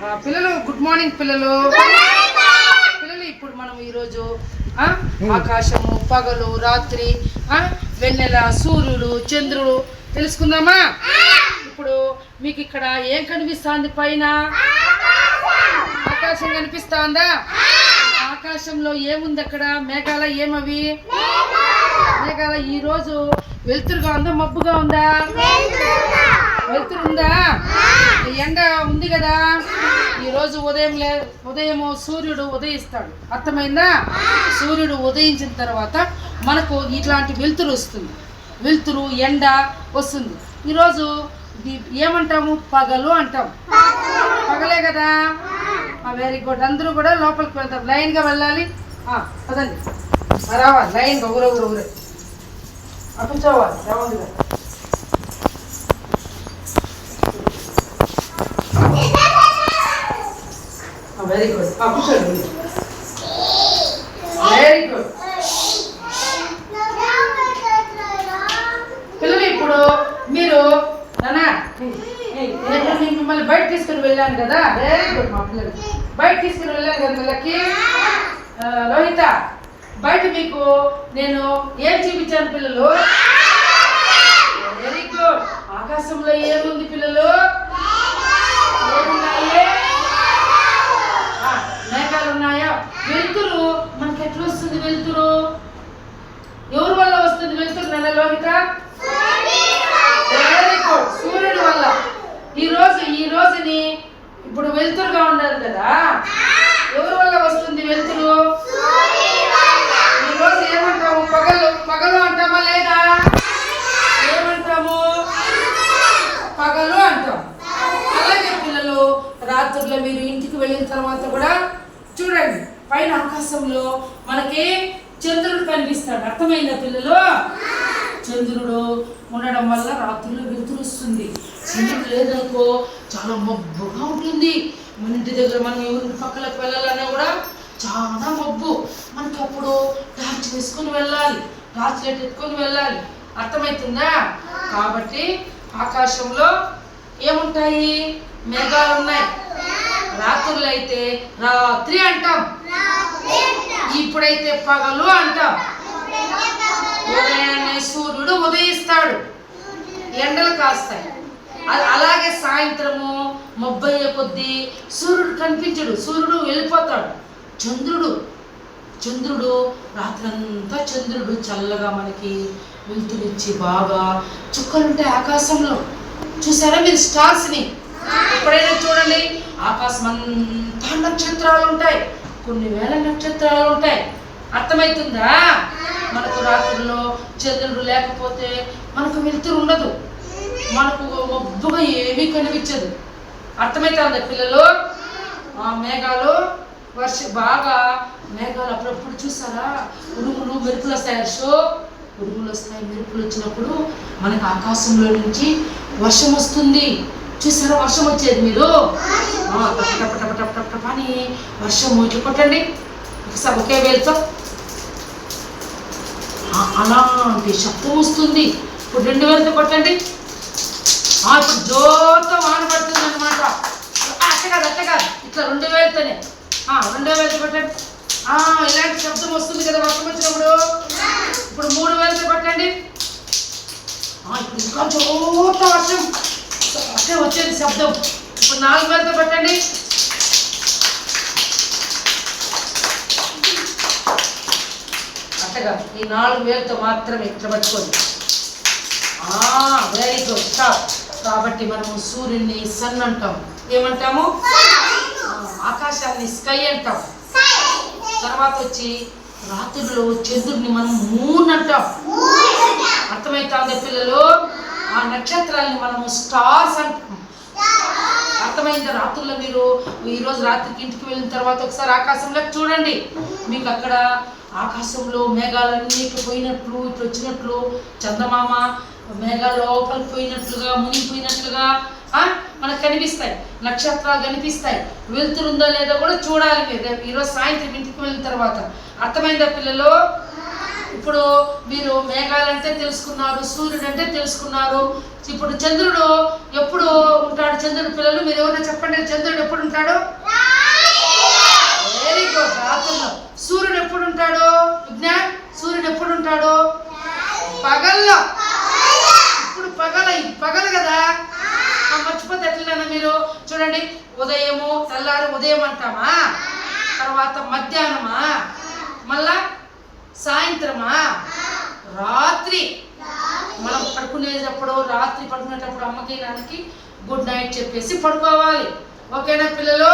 పిల్లలు good morning పిల్లలు. పిల్లలు ఇప్పుడు మనం ఈరోజు ఆకాశము, పగలు, రాత్రి, వెన్నెల, సూర్యుడు, చంద్రుడు తెలుసుకుందామా? ఇప్పుడు మీకు ఇక్కడ ఏం కనిపిస్తుంది? పైన ఆకాశం కనిపిస్తుందా? ఆకాశంలో ఏముంది? అక్కడ మేఘాల ఏమవి? మేఘాల. ఈరోజు వెలుతురుగా ఉందా, మబ్బుగా ఉందా? వెలుతురు ఉందా? ఎండ ఉంది కదా. ఈరోజు ఉదయము సూర్యుడు ఉదయిస్తాడు, అర్థమైందా? సూర్యుడు ఉదయించిన తర్వాత మనకు ఇట్లాంటి వెలుతురు వస్తుంది, వెలుతురు ఎండ వస్తుంది. ఈరోజు ఏమంటాము? పగలు అంటాం. పగలే కదా. Very good. అందరూ కూడా లోపలికి వెళ్తాం. లైన్గా వెళ్ళాలి. పదండి, రావాలి లైన్గా. ఊరే కూర్చోవాలి రౌండ్గా. Very good. కూర్చోండి. Very good. పిల్లలు ఇప్పుడు మీరు మిమ్మల్ని బయట తీసుకుని వెళ్ళాను కదా. Very good. మా పిల్లలు బయట తీసుకుని వెళ్ళాను కదా. పిల్లలకి లోహిత, బయట మీకు నేను ఏం చూపించాను పిల్లలు? Very good. ఆకాశంలో ఏముంది పిల్లలు? ఏమున్నాయి? మేఘాలు ఉన్నాయా? వెలుతురు మనకి ఎట్లా వస్తుంది? వెలుతురు ఎవరి వల్ల వస్తుంది? వెలుతురు నన్న లోహిత? Very good. సూర్యుడి వల్ల. ఈ రోజుని ఇప్పుడు వెలుతురుగా ఉండదు కదా. ఎవరి వల్ల వస్తుంది వెలుతురు? ఈ రోజు ఏమంటాము? పగలు అంటామా లేదా? ఏమంటాము? పగలు అంటాం. అలాగే పిల్లలు రాత్రుల్లో మీరు ఇంటికి వెళ్ళిన తర్వాత కూడా చూడండి, పైన ఆకాశంలో మనకి చంద్రుడు కనిపిస్తాడు. అర్థమైందా పిల్లలు? చంద్రుడు ఉండడం వల్ల రాత్రుల్లో వెలుతురు వస్తుంది. చంద్రుడు లేదనుకో చాలా మబ్బుగా ఉంటుంది. మన ఇంటి దగ్గర మనం ఎవరి పక్కలకు వెళ్ళాలన్నా కూడా చాలా మబ్బు. మనకి అప్పుడు టార్చ్ వేసుకొని వెళ్ళాలి, టార్చ్ లైట్ ఎత్తుకొని వెళ్ళాలి. అర్థమవుతుందా? కాబట్టి ఆకాశంలో ఏముంటాయి? మేఘాలు ఉన్నాయి. రాత్రులు అయితే రాత్రి అంటాం, ఇప్పుడైతే పగలు అంటాం. ఉదయాన్నే సూర్యుడు ఉదయిస్తాడు, ఎండలు కాస్తాయి. అలాగే సాయంత్రము మబ్బయ్యే కొద్దీ సూర్యుడు కనిపించడు, సూర్యుడు వెళ్ళిపోతాడు. చంద్రుడు రాత్రంతా చంద్రుడు చల్లగా మనకి వెలుతురిచ్చి బాగా చుక్కలుంటాయి ఆకాశంలో. చూసారా మీరు స్టార్స్ని? ఎప్పుడైనా చూడండి, ఆకాశం అంతా నక్షత్రాలు ఉంటాయి, కొన్ని వేల నక్షత్రాలు ఉంటాయి. అర్థమవుతుందా? మనకు రాత్రుల్లో చంద్రుడు లేకపోతే మనకు వెలుతురు ఉండదు, మనకు మబ్బుగా ఏమీ కనిపించదు. అర్థమవుతుందా పిల్లలు? మేఘాలు బాగా మేఘాలు అప్పుడప్పుడు చూసారా? ఉరుములు మెరుపులు వస్తాయి. ఉరుములు వస్తాయి, మెరుపులు వచ్చినప్పుడు మనకు ఆకాశంలో నుంచి వర్షం వస్తుంది. చూసారా వర్షం వచ్చేది? మీరు టప్ అని వర్షం ఇట్లా కొట్టండి ఒకసారి ఒకే వేలుతో, అలాంటి శబ్దం వస్తుంది. ఇప్పుడు 2 వేలతో కొట్టండి. ఇప్పుడు జోతో వాన పడుతుంది అనమాట. అట్ట కాదు ఇట్లా 2 వేలతోనే 2 వేలతో కొట్టండి. ఇలాంటి శబ్దం వస్తుంది కదా వర్షం వచ్చినప్పుడు. ఇప్పుడు 3 వేలతో కొట్టండి. ఇప్పుడు ఇంకా జోతో వర్షం అట్టే వచ్చేది శబ్దం. ఇప్పుడు 4 వేలతో కొట్టండి. అట్టగా ఈ 4 వేలతో మాత్రమే ఇట్లా పట్టుకోండి. Very good. స్టాప్. కాబట్టి మనము సూర్యుడిని సన్ అంటాం. ఏమంటాము? ఆకాశాన్ని స్కై అంటాం. తర్వాత వచ్చి రాత్రుల్లో చంద్రుడిని మనం మూన్ అంటాం. అర్థమవుతుందా పిల్లలు? ఆ నక్షత్రాలని మనము స్టార్స్ అంటాం. అర్థమైందా? రాత్రుల్లో మీరు ఈరోజు రాత్రికి ఇంటికి వెళ్ళిన తర్వాత ఒకసారి ఆకాశంలో చూడండి. మీకు అక్కడ ఆకాశంలో మేఘాలన్నీ ఇట్లా పోయినట్లు, ఇట్లా వచ్చినట్లు, చందమామ మేఘాల లోపలికి పోయినట్లుగా, మునిగిపోయినట్లుగా మనకు కనిపిస్తాయి. నక్షత్రాలు కనిపిస్తాయి. వెలుతురుందా లేదా కూడా చూడాలి మీరు ఈరోజు సాయంత్రం ఇంటికి వెళ్ళిన తర్వాత. అర్థమైందా పిల్లలు? ఇప్పుడు మీరు మేఘాలంటే తెలుసుకున్నారు, సూర్యుడు అంటే తెలుసుకున్నారు. ఇప్పుడు చంద్రుడు ఎప్పుడు ఉంటాడు? చంద్రుడు పిల్లలు మీరు ఎవరైనా చెప్పండి, చంద్రుడు ఎప్పుడు ఉంటాడు? వెరీ గుడ్, రాత్రుల్లో. సూర్యుడు ఎప్పుడు ఉంటాడు? విజ్ఞాన్, సూర్యుడు ఎప్పుడు ఉంటాడు? పగల్లో. ఇప్పుడు పగలు కదా, మర్చిపోతే ఎట్లైనా మీరు చూడండి. ఉదయము, తెల్లారి ఉదయం అంటామా, తర్వాత మధ్యాహ్నమా, మళ్ళా సాయంత్రమా, రాత్రి. మనం పడుకునేటప్పుడు, రాత్రి పడుకునేటప్పుడు అమ్మకి నాన్నకి గుడ్ నైట్ చెప్పేసి పడుకోవాలి. ఓకేనా పిల్లలు?